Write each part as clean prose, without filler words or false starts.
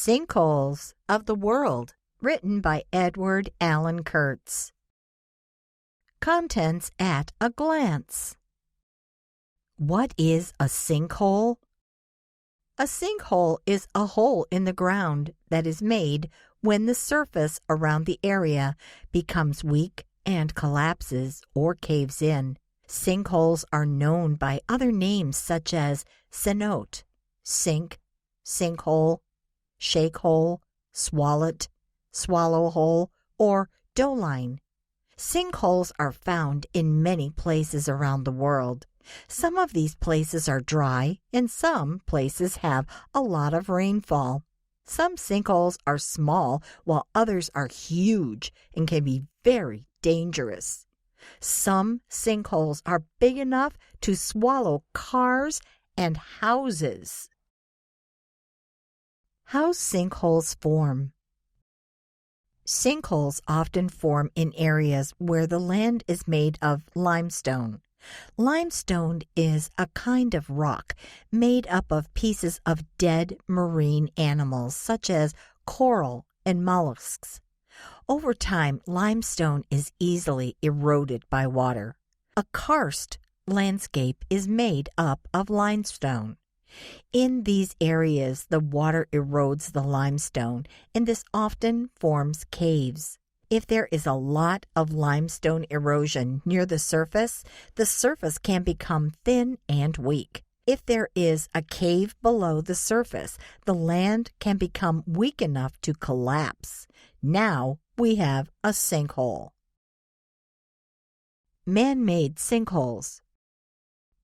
Sinkholes of the World, written by Edward Allen Kurtz. Contents at a glance. What is a sinkhole? A sinkhole is a hole in the ground that is made when the surface around the area becomes weak and collapses or caves in. Sinkholes are known by other names such as cenote, sink, sinkhole, shake hole, swallowed, swallow hole, or doline. Sinkholes are found in many places around the world. Some of these places are dry, and some places have a lot of rainfall. Some sinkholes are small, while others are huge and can be very dangerous. Some sinkholes are big enough to swallow cars and houses. How sinkholes form. Sinkholes often form in areas where the land is made of limestone. Limestone is a kind of rock made up of pieces of dead marine animals such as coral and mollusks. Over time, limestone is easily eroded by water. A karst landscape is made up of limestone. In these areas, the water erodes the limestone, and this often forms caves. If there is a lot of limestone erosion near the surface can become thin and weak. If there is a cave below the surface, the land can become weak enough to collapse. Now we have a sinkhole. Man-made sinkholes.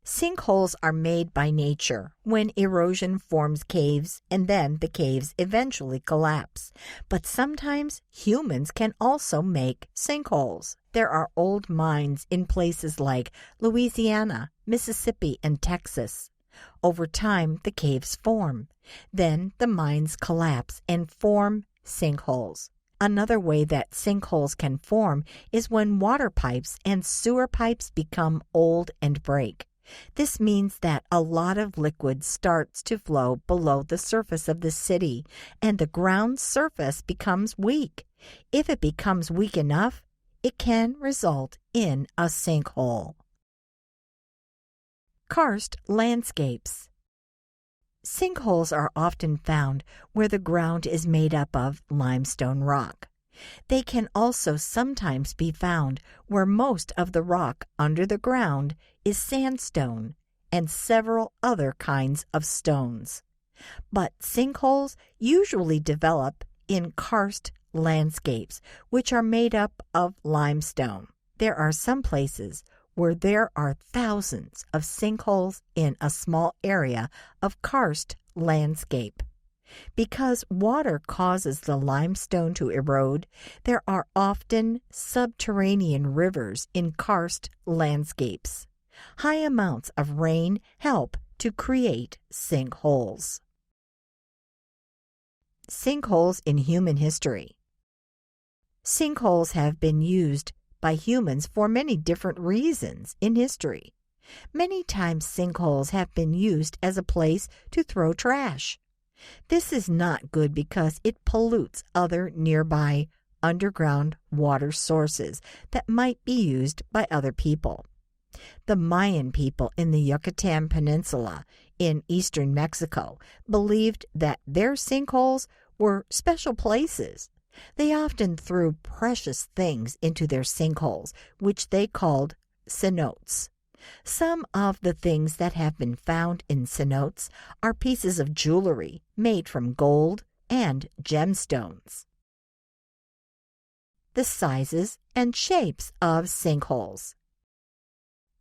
Sinkholes are made by nature when erosion forms caves and then the caves eventually collapse. But sometimes humans can also make sinkholes. There are old mines in places like Louisiana, Mississippi, and Texas. Over time, the caves form. Then the mines collapse and form sinkholes. Another way that sinkholes can form is when water pipes and sewer pipes become old and break. This means that a lot of liquid starts to flow below the surface of the city, and the ground surface becomes weak. If it becomes weak enough, it can result in a sinkhole. Karst landscapes. Sinkholes are often found where the ground is made up of limestone rock. They can also sometimes be found where most of the rock under the ground is sandstone and several other kinds of stones. But sinkholes usually develop in karst landscapes, which are made up of limestone. There are some places where there are thousands of sinkholes in a small area of karst landscape. Because water causes the limestone to erode, there are often subterranean rivers in karst landscapes. High amounts of rain help to create sinkholes. Sinkholes in human history. Sinkholes have been used by humans for many different reasons in history. Many times sinkholes have been used as a place to throw trash. This is not good because it pollutes other nearby underground water sources that might be used by other people. The Mayan people in the Yucatan Peninsula in eastern Mexico believed that their sinkholes were special places. They often threw precious things into their sinkholes, which they called cenotes. Some of the things that have been found in cenotes are pieces of jewelry made from gold and gemstones. The sizes and shapes of sinkholes.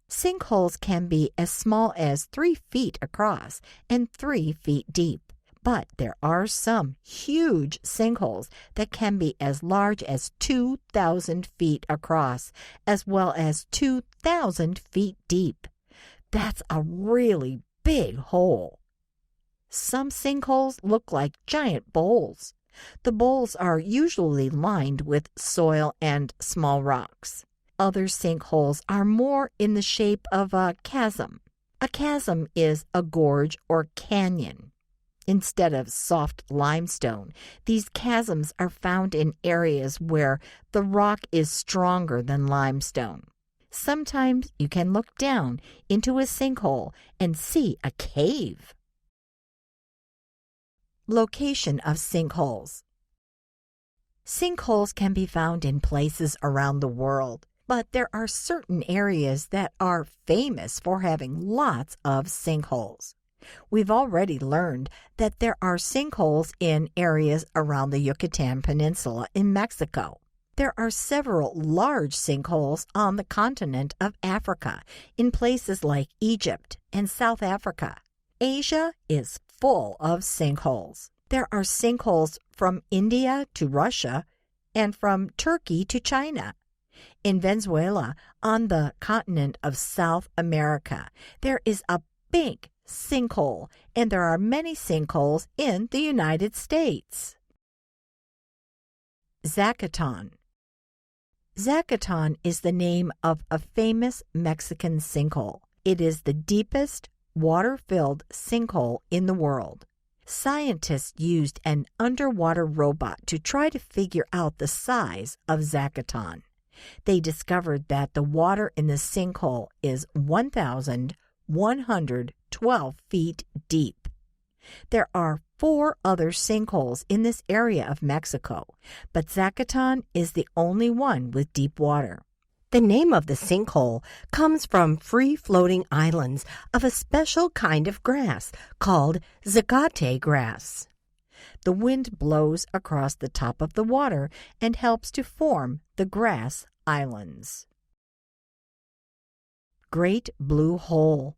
Sinkholes can be as small as 3 feet across and 3 feet deep. But there are some huge sinkholes that can be as large as 2,000 feet across, as well as 2,000 feet deep. That's a really big hole. Some sinkholes look like giant bowls. The bowls are usually lined with soil and small rocks. Other sinkholes are more in the shape of a chasm. A chasm is a gorge or canyon. instead of soft limestone. These chasms are found in areas where the rock is stronger than limestone. Sometimes you can look down into a sinkhole and see a cave. Location of sinkholes. Sinkholes can be found in places around the world, but there are certain areas that are famous for having lots of sinkholes. We've already learned that there are sinkholes in areas around the Yucatan Peninsula in Mexico. There are several large sinkholes on the continent of Africa in places like Egypt and South Africa. Asia is full of sinkholes. There are sinkholes from India to Russia and from Turkey to China. In Venezuela, on the continent of South America, there is a big sinkhole, and there are many sinkholes in the United States. Zacaton. Zacaton is the name of a famous Mexican sinkhole. It is the deepest water-filled sinkhole in the world. Scientists used an underwater robot to try to figure out the size of Zacaton. They discovered that the water in the sinkhole is 1,112 feet deep. There are 4 other sinkholes in this area of Mexico, but Zacaton is the only one with deep water. The name of the sinkhole comes from free-floating islands of a special kind of grass called zacaton grass. The wind blows across the top of the water and helps to form the grass islands. Great Blue Hole.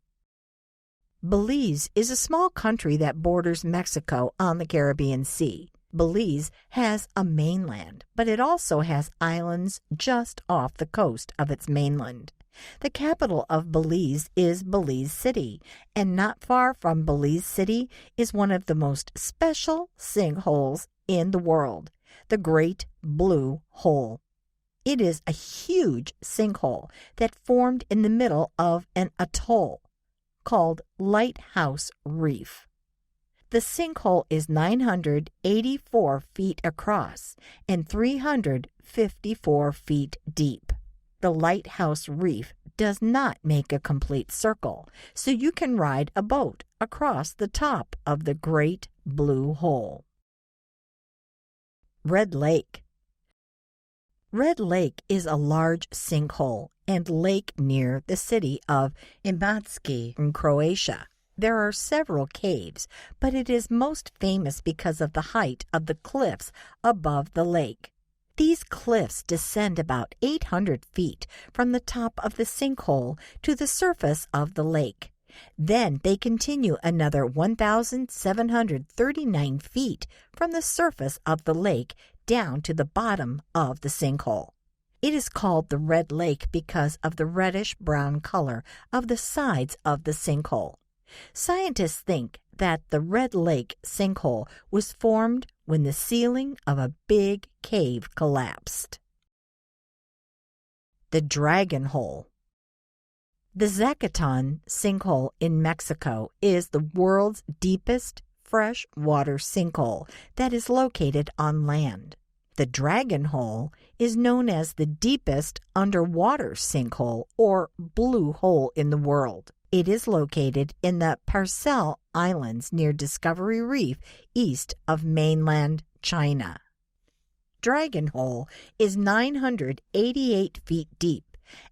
Belize is a small country that borders Mexico on the Caribbean Sea. Belize has a mainland, but it also has islands just off the coast of its mainland. The capital of Belize is Belize City, and not far from Belize City is one of the most special sinkholes in the world, the Great Blue Hole. It is a huge sinkhole that formed in the middle of an atoll called Lighthouse Reef. The sinkhole is 984 feet across and 354 feet deep. The Lighthouse Reef does not make a complete circle, so you can ride a boat across the top of the Great Blue Hole. Red Lake. Red Lake is a large sinkhole and lake near the city of Enseñe in Croatia. There are several caves, but it is most famous because of the height of the cliffs above the lake. These cliffs descend about 800 feet from the top of the sinkhole to the surface of the lake. Then they continue another 1,739 feet from the surface of the lake down to the bottom of the sinkhole. It is called the Red Lake because of the reddish-brown color of the sides of the sinkhole. Scientists think that the Red Lake sinkhole was formed when the ceiling of a big cave collapsed. The Dragon Hole. The Zacaton sinkhole in Mexico is the world's deepest freshwater sinkhole that is located on land. The Dragon Hole is known as the deepest underwater sinkhole or blue hole in the world. It is located in the Parcel Islands near Discovery Reef, east of mainland China. Dragon Hole is 988 feet deep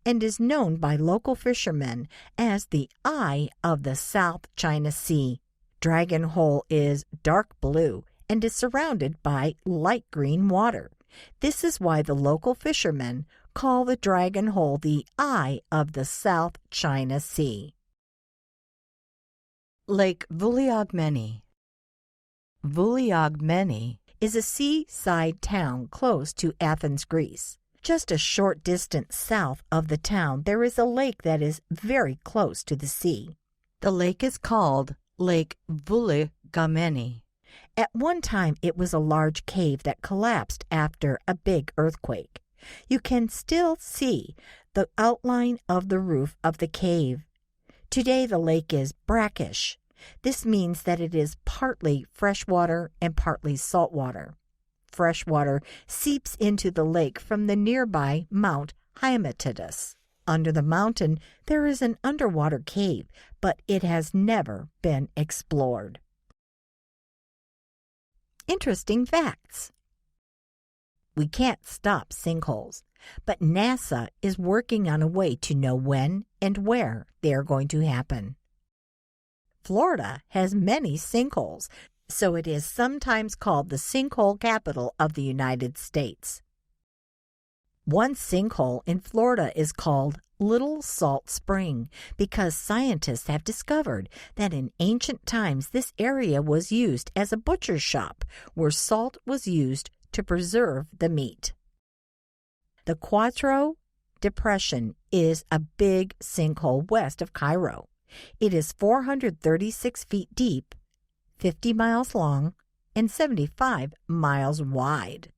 and is known by local fishermen as the Eye of the South China Sea. Dragon Hole is dark blue and is surrounded by light green water. This is why the local fishermen call the Dragon Hole the Eye of the South China Sea. Lake Vouliagemni. Vouliagemni is a seaside town close to Athens, Greece. Just a short distance south of the town, there is a lake that is very close to the sea. The lake is called Lake Vouliagemni. At one time, it was a large cave that collapsed after a big earthquake. You can still see the outline of the roof of the cave. Today, the lake is brackish. This means that it is partly freshwater and partly saltwater. Freshwater seeps into the lake from the nearby Mount Hymettus. Under the mountain, there is an underwater cave, but it has never been explored. Interesting facts. We can't stop sinkholes, but NASA is working on a way to know when and where they are going to happen. Florida has many sinkholes, so it is sometimes called the sinkhole capital of the United States. One sinkhole in Florida is called Little Salt Spring because scientists have discovered that in ancient times this area was used as a butcher's shop where salt was used to preserve the meat. The Quattro Depression is a big sinkhole west of Cairo. It is 436 feet deep, 50 miles long, and 75 miles wide.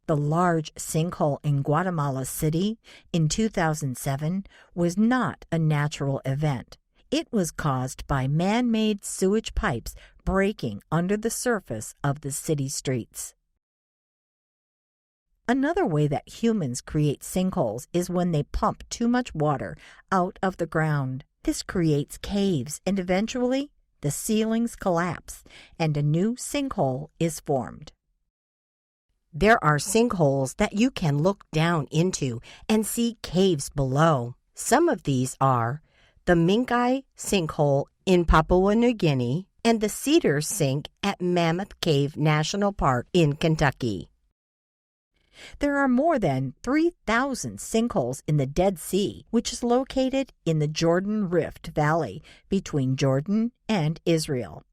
The large sinkhole in Guatemala City in 2007 was not a natural event. It was caused by man-made sewage pipes breaking under the surface of the city streets. Another way that humans create sinkholes is when they pump too much water out of the ground. This creates caves, and eventually the ceilings collapse and a new sinkhole is formed. There are sinkholes that you can look down into and see caves below. Some of these are the Minkai sinkhole in Papua New Guinea and the Cedar Sink at Mammoth Cave National Park in Kentucky. There are more than 3,000 sinkholes in the Dead Sea, which is located in the Jordan Rift Valley between Jordan and Israel.